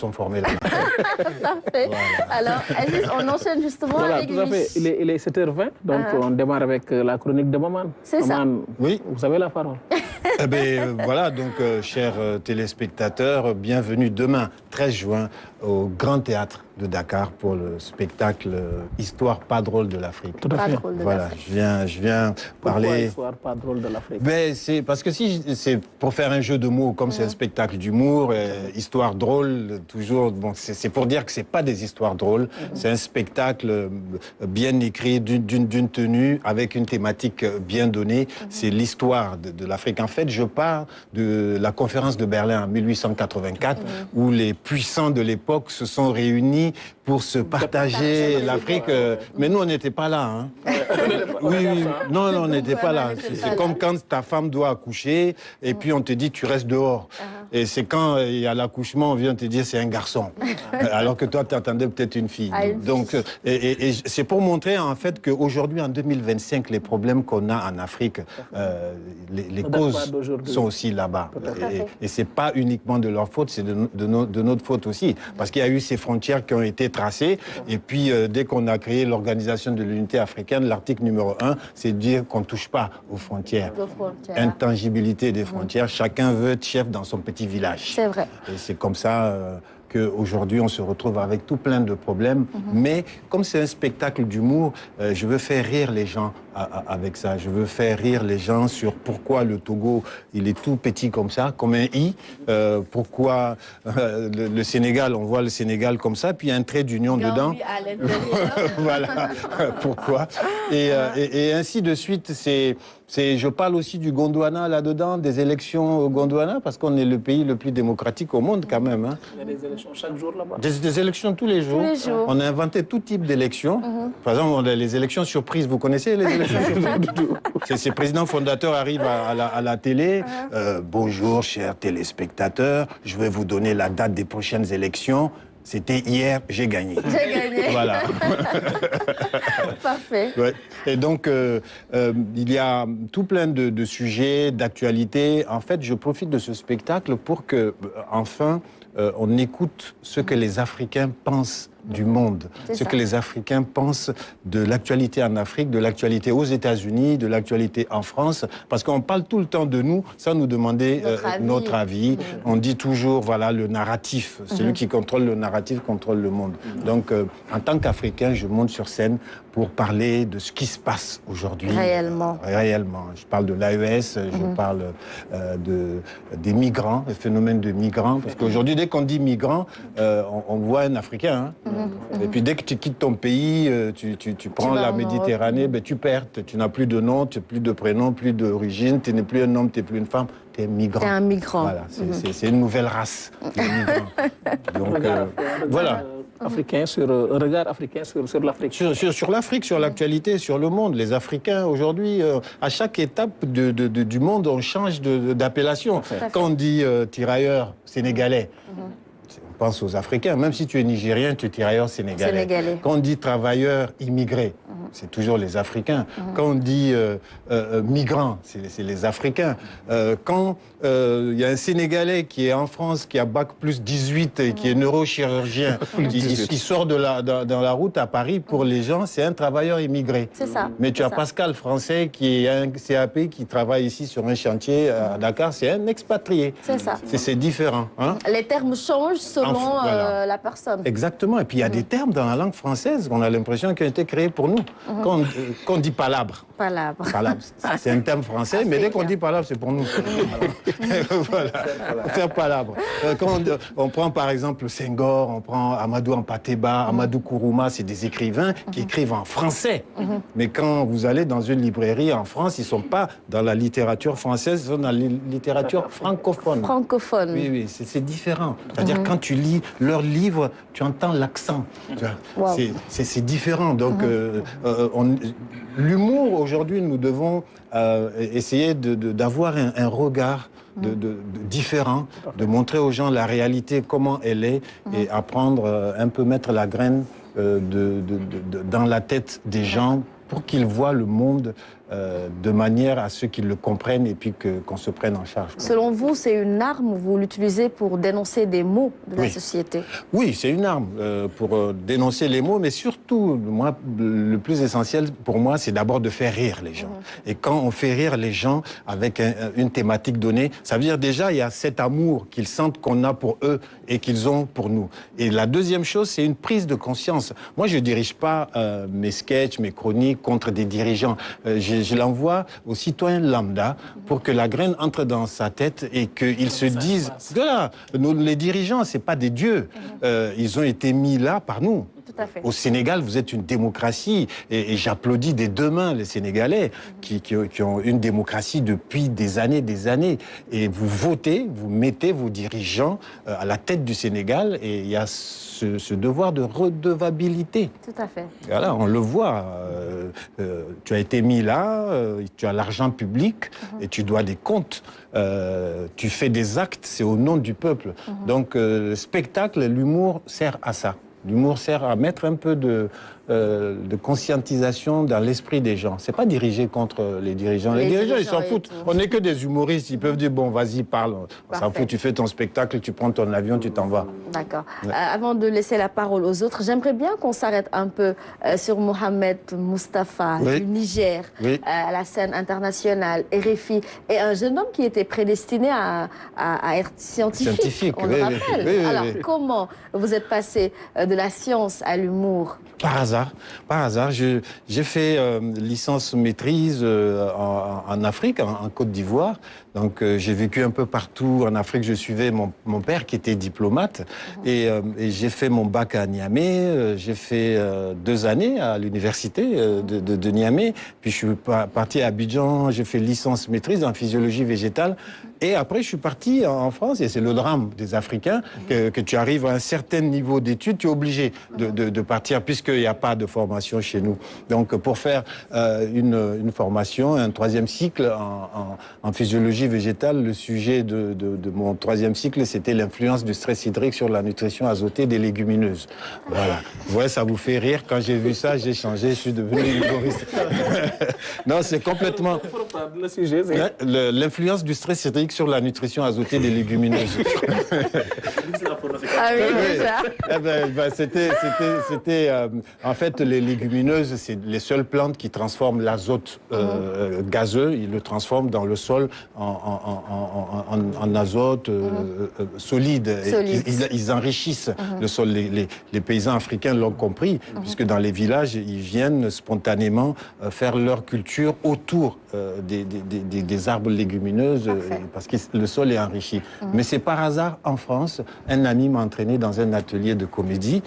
sont formés là-bas. Parfait. Voilà. Alors, Aziz, on enchaîne justement avec lui. Tout à fait. Il est 7h20, donc on démarre avec la chronique de Maman. C'est ça. Oui. Vous avez la parole. Eh bien, voilà, donc, chers téléspectateurs, bienvenue demain, 13 juin, au Grand Théâtre de Dakar pour le spectacle Histoire pas drôle de l'Afrique. Tout à fait. Voilà, je viens parler... Pourquoi Histoire pas drôle de l'Afrique? Ben, c'est parce que si c'est pour faire un jeu de mots, comme c'est un spectacle d'humour, histoire drôle, toujours, bon, c'est pour dire que c'est pas des histoires drôles, c'est un spectacle bien écrit, d'une tenue, avec une thématique bien donnée, c'est l'histoire de l'Afrique. En fait, je pars de la conférence de Berlin en 1884, où les puissants de l'époque se sont réunis pour se partager l'Afrique. Mais nous, on n'était pas là. Hein. Oui, non, on n'était pas là. C'est comme quand ta femme doit accoucher et puis on te dit tu restes dehors. Et c'est quand il y a l'accouchement, on vient te dire c'est un garçon. Alors que toi, tu attendais peut-être une fille. Donc, et c'est pour montrer en fait qu'aujourd'hui, en 2025, les problèmes qu'on a en Afrique, les causes sont aussi là-bas. Et c'est pas uniquement de leur faute, c'est de notre faute aussi. Parce qu'il y a eu ces frontières qui ont été tracées. Et puis, dès qu'on a créé l'Organisation de l'Unité africaine, l'article numéro 1, c'est de dire qu'on ne touche pas aux frontières. Intangibilité des frontières. Chacun veut être chef dans son petit village. C'est vrai. Et c'est comme ça qu'aujourd'hui, on se retrouve avec tout plein de problèmes. Mais comme c'est un spectacle d'humour, je veux faire rire les gens avec ça. Je veux faire rire les gens sur pourquoi le Togo, il est tout petit comme ça, comme un i. Pourquoi le Sénégal, on voit le Sénégal comme ça, puis il y a un trait d'union dedans. Voilà. Pourquoi. Et ainsi de suite, je parle aussi du Gondwana là-dedans, des élections au Gondwana, parce qu'on est le pays le plus démocratique au monde quand même. Hein. Il y a des élections chaque jour là-bas. Des élections tous les jours. On a inventé tout type d'élections. Par exemple, on a les élections surprises. Vous connaissez les élections surprises? Ces présidents fondateurs arrivent à la télé. Bonjour, chers téléspectateurs. Je vais vous donner la date des prochaines élections. C'était hier, j'ai gagné. J'ai gagné. Voilà. Parfait. Ouais. Et donc, il y a tout plein de sujets, d'actualités. En fait, je profite de ce spectacle pour que, enfin, on écoute ce que les Africains pensent du monde, ce que les Africains pensent de l'actualité en Afrique, de l'actualité aux États-Unis, de l'actualité en France, parce qu'on parle tout le temps de nous sans nous demander notre avis. On dit toujours, voilà, le narratif, celui qui contrôle le narratif contrôle le monde. Donc, en tant qu'Africain, je monte sur scène pour parler de ce qui se passe aujourd'hui. Réellement. Réellement. Je parle de l'AES, je parle des migrants, des phénomènes de migrants, parce qu'aujourd'hui, dès qu'on dit migrant, on voit un Africain, hein. Et puis dès que tu quittes ton pays, tu prends la Méditerranée, ben, tu perds. Tu n'as plus de nom, tu n'as plus de prénom, plus d'origine, tu n'es plus un homme, tu n'es plus une femme, tu es migrant. Tu es un migrant. Voilà, c'est une nouvelle race de migrants. Donc, voilà. Africain un regard africain sur l'Afrique. Sur l'Afrique, sur l'actualité, sur le monde. Les Africains, aujourd'hui, à chaque étape du monde, on change d'appellation. Quand on dit tirailleur sénégalais, on pense aux Africains. Même si tu es nigérien, tu es tirailleur sénégalais. Quand on dit travailleur immigré, c'est toujours les Africains. Quand on dit migrant, c'est les Africains. Quand il y a un Sénégalais qui est en France, qui a bac plus 18 et qui est neurochirurgien, qui sort dans la route à Paris, pour les gens, c'est un travailleur immigré. C'est ça. Mais tu as Pascal Français qui est un CAP qui travaille ici sur un chantier à Dakar, c'est un expatrié. C'est ça. C'est différent. Hein? Les termes changent selon la personne. Exactement. Et puis il y a des termes dans la langue française qu'on a l'impression qu'ils ont été créés pour nous. Quand on dit palabre. Palabre. C'est un terme français, mais dès qu'on dit palabre, c'est pour nous. Voilà. Faire palabre. Quand on prend par exemple Senghor, on prend Amadou Ampateba, Amadou Kourouma, c'est des écrivains qui écrivent en français. Mais quand vous allez dans une librairie en France, ils ne sont pas dans la littérature française, ils sont dans la littérature francophone. Francophone. Oui, c'est différent. C'est-à-dire quand tu lis leurs livres, tu entends l'accent. Wow. C'est différent. Donc, l'humour, aujourd'hui, nous devons essayer d'avoir un regard différent, de montrer aux gens la réalité, comment elle est, et apprendre un peu mettre la graine dans la tête des gens pour qu'ils voient le monde de manière à ce qu'ils le comprennent et puis qu'on se prenne en charge. Selon vous, c'est une arme, vous l'utilisez pour dénoncer des maux de la société? Oui, c'est une arme pour dénoncer les maux, mais surtout, moi, le plus essentiel pour moi, c'est d'abord de faire rire les gens. Et quand on fait rire les gens avec une thématique donnée, ça veut dire déjà, il y a cet amour qu'ils sentent qu'on a pour eux et qu'ils ont pour nous. Et la deuxième chose, c'est une prise de conscience. Moi, je ne dirige pas mes sketchs, mes chroniques contre des dirigeants. Je l'envoie aux citoyens lambda pour que la graine entre dans sa tête et qu'ils se disent, voilà, les dirigeants, c'est pas des dieux. Ils ont été mis là par nous. Tout à fait. Au Sénégal, vous êtes une démocratie et j'applaudis des deux mains les Sénégalais qui ont une démocratie depuis des années. Et vous votez, vous mettez vos dirigeants à la tête du Sénégal et il y a ce devoir de redevabilité. Tout à fait. Voilà, on le voit. Tu as été mis là, tu as l'argent public et tu dois des comptes. Tu fais des actes, c'est au nom du peuple. Donc, le spectacle, l'humour sert à ça. L'humour sert à mettre un peu de conscientisation dans l'esprit des gens. C'est pas dirigé contre les dirigeants. Les dirigeants, ils s'en foutent. On n'est que des humoristes. Ils peuvent dire, bon, vas-y, parle. On s'en fout, tu fais ton spectacle, tu prends ton avion, tu t'en vas. D'accord. Avant de laisser la parole aux autres, j'aimerais bien qu'on s'arrête un peu sur Mohamed Moustapha du Niger, à la scène internationale, RFI, et un jeune homme qui était prédestiné à être scientifique, on le rappelle. Alors, comment vous êtes passé de la science à l'humour? Par hasard. J'ai fait licence maîtrise en Afrique, en Côte d'Ivoire. Donc j'ai vécu un peu partout en Afrique. Je suivais mon père qui était diplomate et j'ai fait mon bac à Niamey. J'ai fait 2 années à l'université de Niamey. Puis je suis parti à Abidjan. J'ai fait licence maîtrise en physiologie végétale. Et après, je suis parti en France, et c'est le drame des Africains, que tu arrives à un certain niveau d'études, tu es obligé de partir, puisqu'il n'y a pas de formation chez nous. Donc, pour faire une formation, un 3e cycle en physiologie végétale, le sujet de mon 3e cycle, c'était l'influence du stress hydrique sur la nutrition azotée des légumineuses. Voilà. Ouais, ça vous fait rire. Quand j'ai vu ça, j'ai changé, je suis devenu humoriste. Non, c'est complètement... Le sujet, c'est... L'influence du stress hydrique sur la nutrition azotée des légumineuses. Ah oui, déjà. Eh ben, c'était en fait, les légumineuses, c'est les seules plantes qui transforment l'azote gazeux. Ils le transforment dans le sol en azote solide. Ils enrichissent le sol. Les paysans africains l'ont compris, puisque dans les villages, ils viennent spontanément faire leur culture autour des arbres légumineuses, parce que le sol est enrichi. Mais c'est par hasard, en France, un ami m'a entraîné dans un atelier de comédie.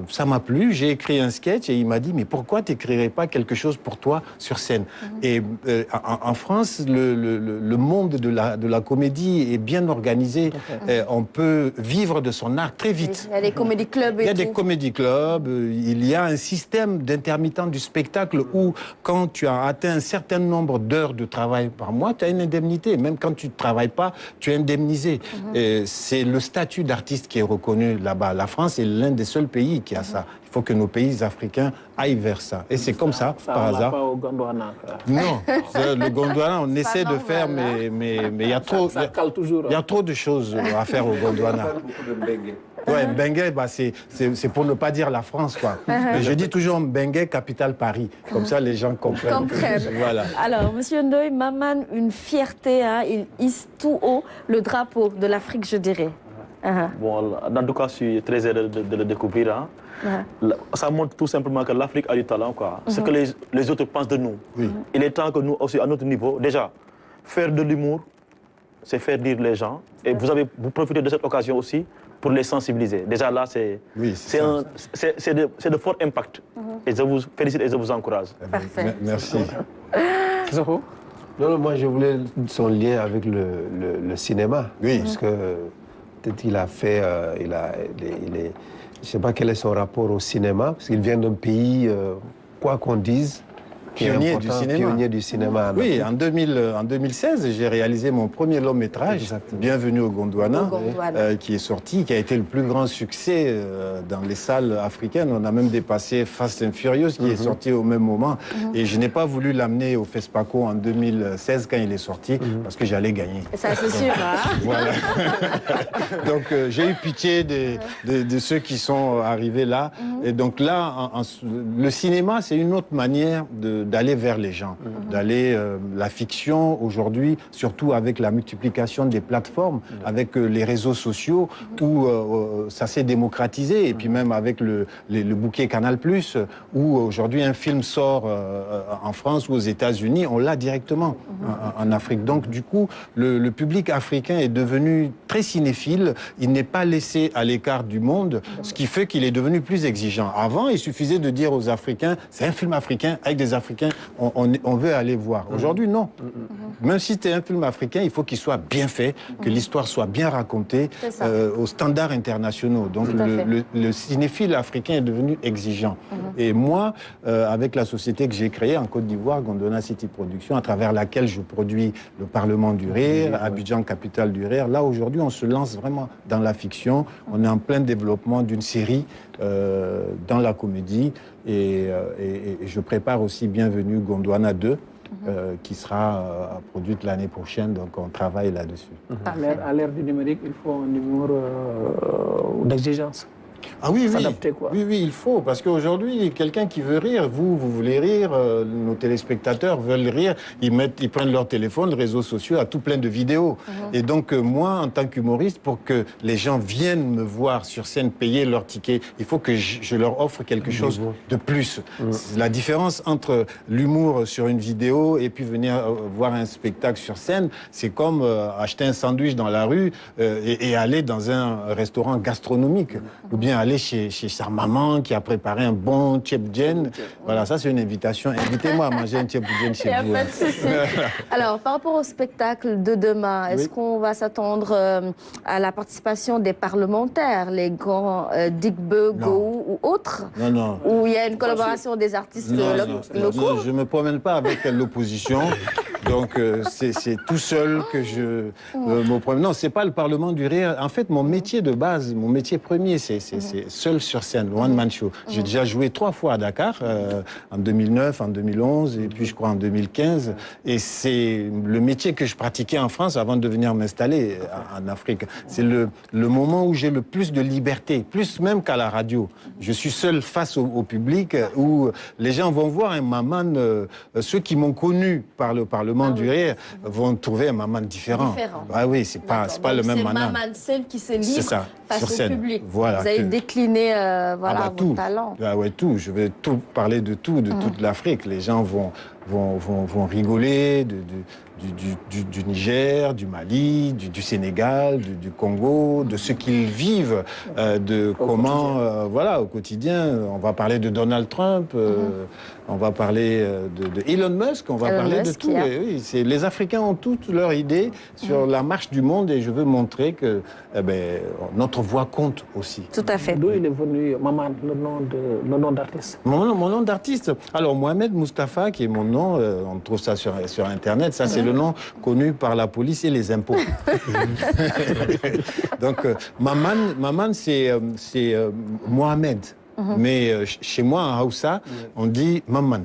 Ça m'a plu, j'ai écrit un sketch et il m'a dit, mais pourquoi tu n'écrirais pas quelque chose pour toi sur scène? Et en France, le monde de la comédie est bien organisé. On peut vivre de son art très vite. Il y a des comédie clubs Il y a des comédie clubs, il y a un système d'intermittent du spectacle où, quand tu as atteint un certain nombre d'heures de travail par mois, tu as une indemnité. Même quand tu ne travailles pas, tu es indemnisé. C'est le statut d'artiste qui est reconnu là-bas. La France est l'un des seuls pays qui a ça. Il faut que nos pays africains aillent vers ça. Et c'est comme ça, par hasard. Pas au Gondwana. Non, le Gondwana, on essaie de faire, mais il y a trop, il y a trop de choses à faire au Gondwana. Ouais, Mbengue, bah c'est pour ne pas dire la France, quoi. Mais je dis toujours Mbengue, capitale Paris. Comme ça, les gens comprennent. Voilà. Alors, Monsieur Ndoye, Maman, une fierté, hein, il hisse tout haut le drapeau de l'Afrique, je dirais. Bon, en tout cas, je suis très heureux de le découvrir. Hein. Ça montre tout simplement que l'Afrique a du talent, quoi. Ce que les autres pensent de nous. Il est temps que nous aussi, à notre niveau, déjà, faire de l'humour, c'est faire rire les gens. Et vous profitez de cette occasion aussi pour les sensibiliser. Déjà là, c'est de fort impact. Et je vous félicite et je vous encourage. Parfait. Merci. Zoro? Non, moi je voulais son lien avec le cinéma. Oui. Parce que peut-être qu'il a fait, je ne sais pas quel est son rapport au cinéma, parce qu'il vient d'un pays, quoi qu'on dise, pionnier du cinéma. Pionnier du cinéma. Oui, en 2016, j'ai réalisé mon premier long métrage, Bienvenue au Gondwana, qui est sorti, qui a été le plus grand succès dans les salles africaines. On a même dépassé Fast and Furious, qui est sorti au même moment. Et je n'ai pas voulu l'amener au FESPACO en 2016 quand il est sorti, parce que j'allais gagner. Ça, c'est sûr. Voilà. Donc, j'ai eu pitié de ceux qui sont arrivés là. Et donc là, le cinéma, c'est une autre manière d'aller vers les gens, d'aller la fiction aujourd'hui, surtout avec la multiplication des plateformes, avec les réseaux sociaux où ça s'est démocratisé, et puis même avec le bouquet Canal+, où aujourd'hui un film sort en France ou aux États-Unis, on l'a directement en Afrique. Donc du coup, le public africain est devenu très cinéphile, il n'est pas laissé à l'écart du monde, ce qui fait qu'il est devenu plus exigeant. Avant, il suffisait de dire aux Africains, c'est un film africain avec des Africains, on veut aller voir. Aujourd'hui, non. Même si c'est un film africain, il faut qu'il soit bien fait, que l'histoire soit bien racontée aux standards internationaux. Donc le cinéphile africain est devenu exigeant. Et moi, avec la société que j'ai créée en Côte d'Ivoire, Gondwana City Production, à travers laquelle je produis le Parlement du Rire, Abidjan, capitale du Rire, là aujourd'hui on se lance vraiment dans la fiction. On est en plein développement d'une série dans la comédie et je prépare aussi Bienvenue Gondwana 2 qui sera produite l'année prochaine, donc on travaille là-dessus. À l'ère du numérique, il faut un humour d'exigence. Ah oui, s'adapter, quoi. Oui, il faut, parce qu'aujourd'hui, quelqu'un qui veut rire, vous voulez rire, nos téléspectateurs veulent rire, ils prennent leur téléphone, les réseaux sociaux, à tout plein de vidéos. Et donc, moi, en tant qu'humoriste, pour que les gens viennent me voir sur scène, payer leur ticket, il faut que je leur offre quelque chose de plus. La différence entre l'humour sur une vidéo et puis venir voir un spectacle sur scène, c'est comme acheter un sandwich dans la rue et aller dans un restaurant gastronomique, ou bien aller chez sa maman qui a préparé un bon tchèp-djen. Voilà, ça c'est une invitation. Invitez-moi à manger un tchèp-djen chez vous. Il n'y a pas de souci. Alors, par rapport au spectacle de demain, est-ce qu'on va s'attendre à la participation des parlementaires, les grands Digbeu, Gou ou autres? Non. Ou il y a une collaboration des artistes locaux? Je ne me promène pas avec l'opposition. Donc, c'est tout seul que je me promène. Non, c'est pas le Parlement du Rire. En fait, mon métier de base, mon métier premier, c'est seul sur scène, one man show. J'ai déjà joué 3 fois à Dakar, en 2009, en 2011 et puis je crois en 2015. Et c'est le métier que je pratiquais en France avant de venir m'installer en Afrique. C'est le moment où j'ai le plus de liberté, plus même qu'à la radio. Je suis seul face au public où les gens vont voir un Maman. Ceux qui m'ont connu par le Parlement du Rire vont trouver un Maman différent. Ah oui, c'est pas le même Maman. C'est Maman seul qui se livre face sur scène. Au public. Voilà, vous allez décliner vos talents. Ah ouais, tout. Je vais tout parler de tout, de toute l'Afrique. Les gens vont rigoler du Niger, du Mali, du Sénégal, du Congo, de ce qu'ils vivent, de comment, voilà, au quotidien. On va parler de Donald Trump, on va parler de Elon Musk, on va parler de tout. Oui, les Africains ont toutes leurs idées sur la marche du monde et je veux montrer que notre voix compte aussi. Tout à fait. D'où il est venu, Maman, le nom d'artiste? Mon nom d'artiste. Alors, Mohamed Moustapha, qui est mon nom, on trouve ça sur Internet, ça c'est le nom connu par la police et les impôts. Donc, Maman, c'est Mohamed. Mais chez moi, en Haoussa, on dit Maman.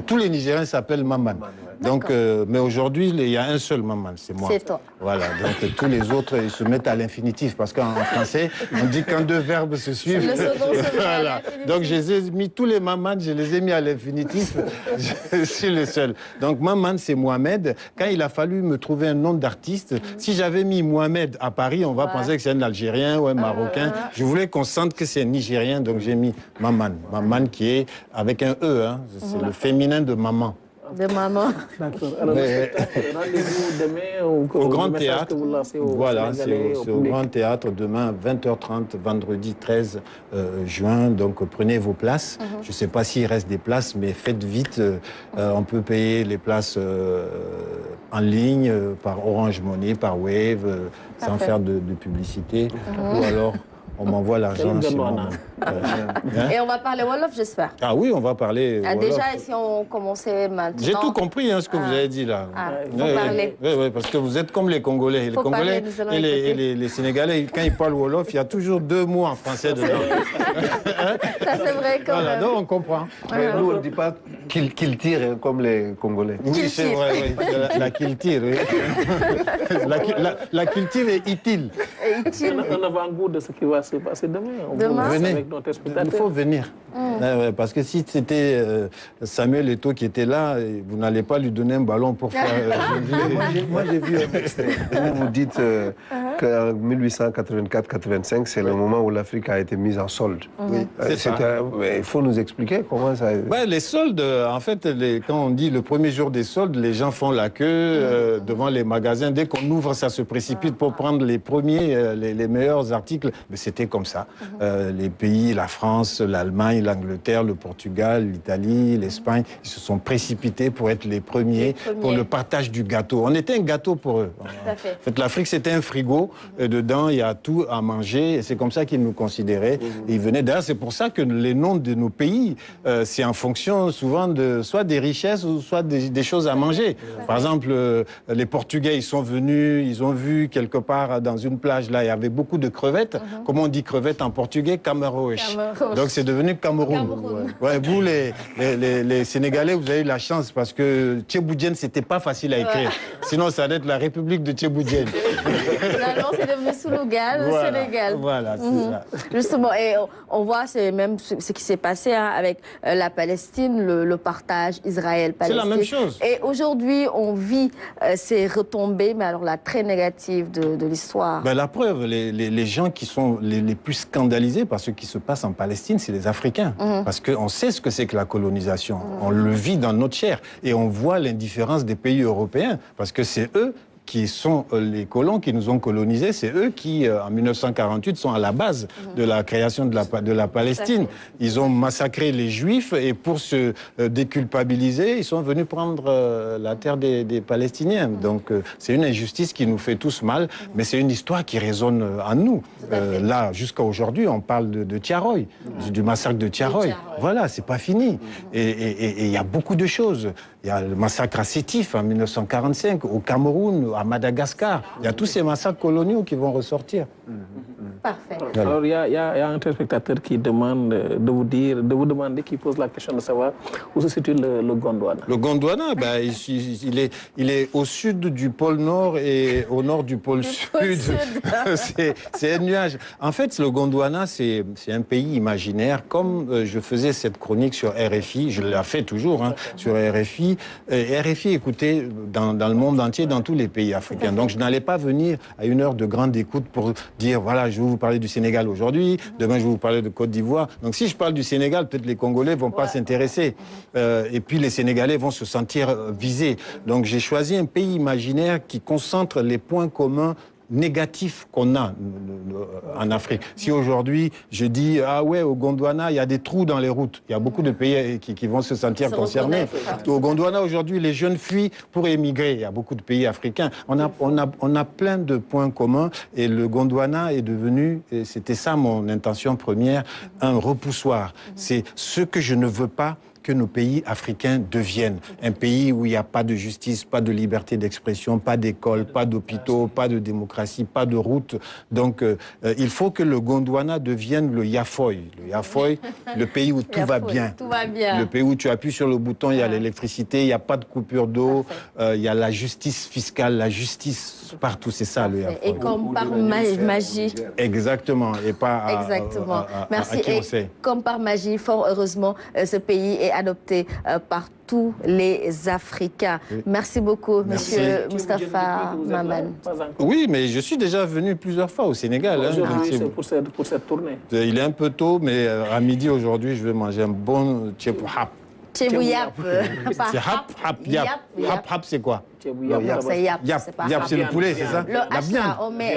Tous les Nigériens s'appellent Maman. Donc, mais aujourd'hui, il y a un seul Maman, c'est moi. C'est toi. Voilà, donc tous les autres, ils se mettent à l'infinitif, parce qu'en français, on dit quand 2 verbes se suivent. Le second se met à voilà. Donc, je les ai mis, tous les Maman, je les ai mis à l'infinitif. Je suis le seul. Donc, Maman, c'est Mohamed. Quand il a fallu me trouver un nom d'artiste, si j'avais mis Mohamed à Paris, on va penser que c'est un Algérien ou un Marocain. Je voulais qu'on sente que c'est un Nigérien, donc j'ai mis Maman. Maman qui est avec un E, hein. C'est le féminin de maman. De maman. D'accord. Alors, rendez-vous demain au Grand Théâtre. Voilà, c'est au public. Grand Théâtre demain, 20h30, vendredi 13 juin. Donc prenez vos places. Je ne sais pas s'il reste des places, mais faites vite. On peut payer les places en ligne, par Orange Money, par Wave, sans faire de publicité. Ou alors on m'envoie l'argent chez moi. Et on va parler Wolof, j'espère. Ah oui, on va parler Wolof. Déjà, si on commençait maintenant... J'ai tout compris, ce que vous avez dit là. Faut parler. Oui, parce que vous êtes comme les Congolais. Les Congolais et les Sénégalais, quand ils parlent Wolof, il y a toujours 2 mots en français dedans. Ça, c'est vrai quand même. Donc, on comprend. Mais nous, on ne dit pas qu'il tire comme les Congolais. Oui, c'est vrai, oui. La culture, oui. La culture est utile. On avant-goût de ce qui va se passer demain. Demain, avec notre il faut venir. Ouais, parce que si c'était Samuel Eto'o qui était là, vous n'allez pas lui donner un ballon pour faire... Moi, j'ai vu un extrait. Vous dites qu'en 1884-85, c'est le moment où l'Afrique a été mise en solde. Oui, c'est ça. Il faut nous expliquer comment ça... Les soldes, en fait, quand on dit le premier jour des soldes, les gens font la queue devant les magasins. Dès qu'on ouvre, ça se précipite pour prendre les premiers, les meilleurs articles. Mais c'était comme ça. Les pays, la France, l'Allemagne, l'Angleterre, le Portugal, l'Italie, l'Espagne, ils se sont précipités pour être les premiers pour le partage du gâteau. On était un gâteau pour eux. Tout à fait. En fait, l'Afrique, c'était un frigo. Et dedans, il y a tout à manger. Et c'est comme ça qu'ils nous considéraient. Et ils venaient. D'ailleurs, c'est pour ça que les noms de nos pays, c'est en fonction souvent de soit des richesses ou soit des choses à manger. Par exemple, les Portugais, ils sont venus, ils ont vu quelque part dans une plage, là, il y avait beaucoup de crevettes. Comment on dit crevettes en portugais? Camaroes. Donc, c'est devenu Cameroun. Ouais, vous, les Sénégalais, vous avez eu la chance parce que Tchéboudienne, c'était pas facile à écrire. Sinon, ça allait être la République de Tchéboudienne. Finalement, c'est devenu Soulougal, le Sénégal. Voilà, c'est ça. Justement, et on voit, c'est même ce qui s'est passé avec la Palestine, le partage Israël-Palestine. C'est la même chose. Et aujourd'hui, on vit ces retombées, mais alors là, très négatives de l'histoire. La preuve, les gens qui sont les plus scandalisés par ce qui se passe en Palestine, c'est les Africains. Parce qu'on sait ce que c'est que la colonisation. On le vit dans notre chair. Et on voit l'indifférence des pays européens. Parce que c'est eux qui sont les colons qui nous ont colonisés, c'est eux qui, en 1948, sont à la base de la création de la Palestine. Ils ont massacré les Juifs et pour se déculpabiliser, ils sont venus prendre la terre des Palestiniens. Donc c'est une injustice qui nous fait tous mal, mais c'est une histoire qui résonne en nous. Là, jusqu'à aujourd'hui, on parle de Tiaroy, du massacre de Tiaroy. Voilà, c'est pas fini. Et il y a beaucoup de choses. Il y a le massacre à Sétif en 1945, au Cameroun, à Madagascar. Il y a tous ces massacres coloniaux qui vont ressortir. Parfait. Alors, il y a un téléspectateur qui demande de vous demander, qui pose la question de savoir où se situe le Gondwana. Le Gondwana, il est au sud du pôle Nord et au nord du pôle Sud. C'est un nuage. En fait, le Gondwana, c'est un pays imaginaire. Comme je faisais cette chronique sur RFI, je la fais toujours sur RFI. RFI écouté dans le monde entier, dans tous les pays africains. Donc, je n'allais pas venir à une heure de grande écoute pour dire, voilà, je vais vous parler du Sénégal aujourd'hui, demain je vais vous parler de Côte d'Ivoire. Donc si je parle du Sénégal, peut-être les Congolais vont pas s'intéresser. Et puis les Sénégalais vont se sentir visés. Donc j'ai choisi un pays imaginaire qui concentre les points communs négatifs qu'on a en Afrique. Si aujourd'hui je dis au Gondwana il y a des trous dans les routes, il y a beaucoup de pays qui vont se sentir concernés. Au Gondwana aujourd'hui les jeunes fuient pour émigrer. Il y a beaucoup de pays africains. On a plein de points communs et le Gondwana est devenu, et c'était ça mon intention première, un repoussoir. C'est ce que je ne veux pas que nos pays africains deviennent. Un pays où il n'y a pas de justice, pas de liberté d'expression, pas d'école, pas d'hôpitaux, pas de démocratie, pas de route. Donc, il faut que le Gondwana devienne le Yafoy. Le Yafoy, le pays où tout va bien. Tout va bien. Le pays où tu appuies sur le bouton, il y a l'électricité, il n'y a pas de coupure d'eau, il y a la justice fiscale, la justice partout. C'est ça, le Yafoy. Et comme par magie. Exactement. Et pas Exactement. Merci. À qui on sait. Comme par magie, fort heureusement, ce pays est adopté par tous les Africains. Oui. Merci beaucoup, Monsieur Moustapha Maman. Oui, mais je suis déjà venu plusieurs fois au Sénégal. Aujourd'hui, c'est pour cette tournée. Il est un peu tôt, mais à midi aujourd'hui, je vais manger un bon tchébouhap. Tchébouillap. C'est hap, yap. Hap, c'est quoi? C'est yap. Yap, c'est le poulet, c'est ça? La viande. On met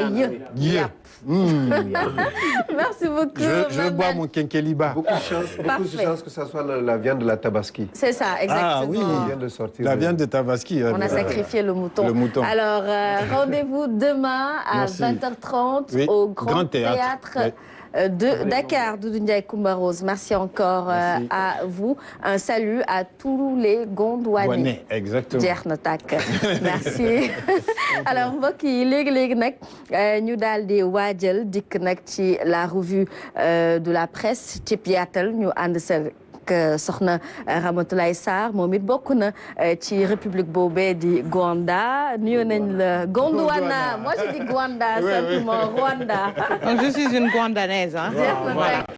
yap. Merci beaucoup. Je bois mon kenkeliba. Beaucoup de chance que ça soit la viande de la tabaski. C'est ça, exactement. Ah oui, la viande de tabaski. On a sacrifié le mouton. Alors, rendez-vous demain à 20h30 au Grand Théâtre de Dakar, Doudou Ndiaye Coumba Rose. Merci encore à vous. Un salut à tous les Gondouanais. Exactement. Merci. Alors, mbokk yi léegi nag ñu daal di waajal dikk nag ci la revue de la presse ci yaatal ñu ànd soxna Ramatoulaye Sarr moom it bokk na ci république boobee di Gonda nuyu nañ la Gondwana. Moi je dis Gonda simplement Rwanda. Je suis une Gondanaise hein.